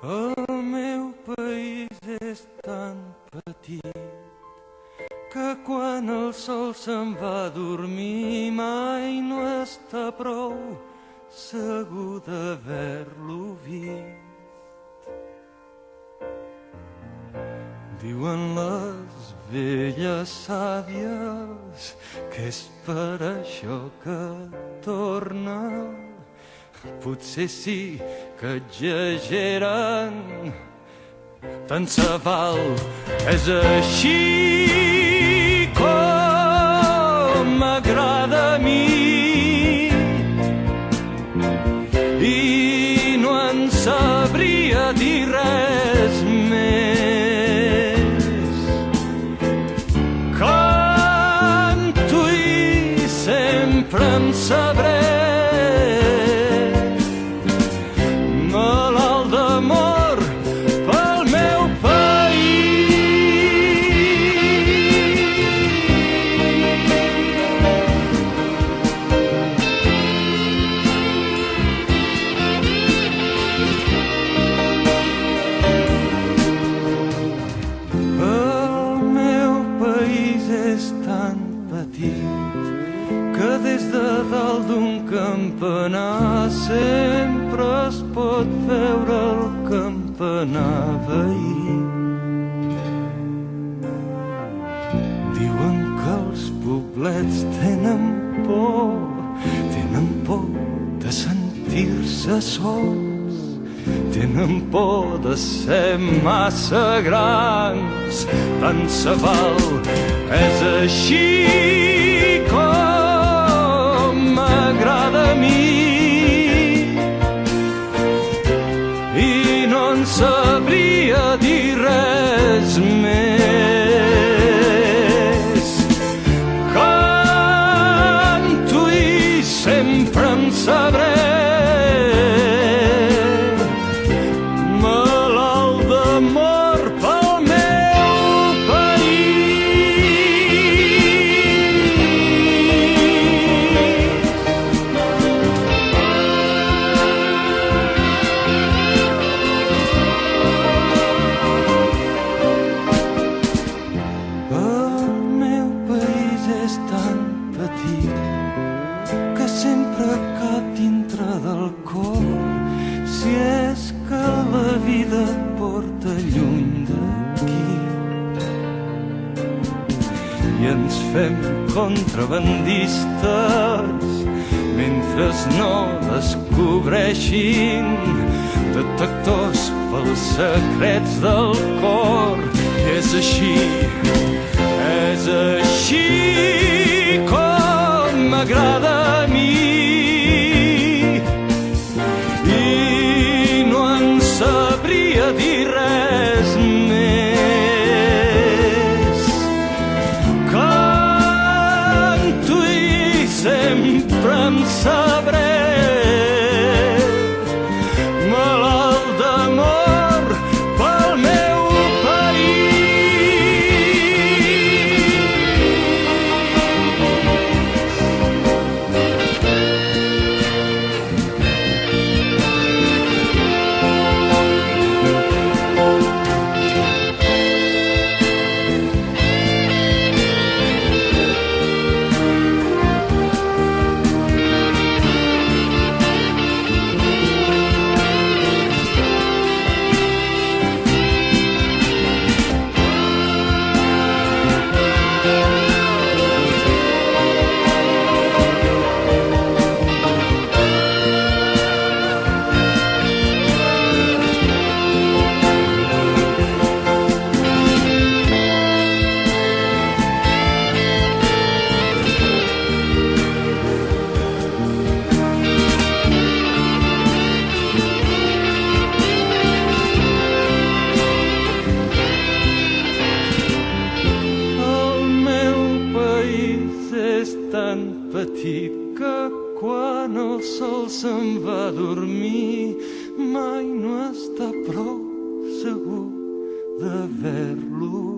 El meu país és tan petit que quan el sol se'n va a dormir mai no està prou segur d'haver-lo vist. Diuen les velles sàvies que és per això que torna. Potser sí que exageren, tant se val, és així com m'agrada a mi. I no en sabria dir res més. Canto i sempre en sabré. Que des de dalt d'un campanar sempre es pot veure el campanar veí. Diuen que els poblets tenen por de sentir-se sols, tenen por de ser massa grans, tant se val, és així com m'agrada a mi. I no en sabria dir res més. Canto i sempre en sabré. Que sempre cap dintre del cor, si és que la vida et porta lluny d'aquí. I ens fem contrabandistes mentre no descobreixin detectors pels secrets del cor. I és així com m'agrada a mi. I no en sabria dir res més. Canto i sempre en sabré. Malalt d'amor pel meu tan petit que quan el sol se'n va a dormir mai no està prou segur d'haver-lo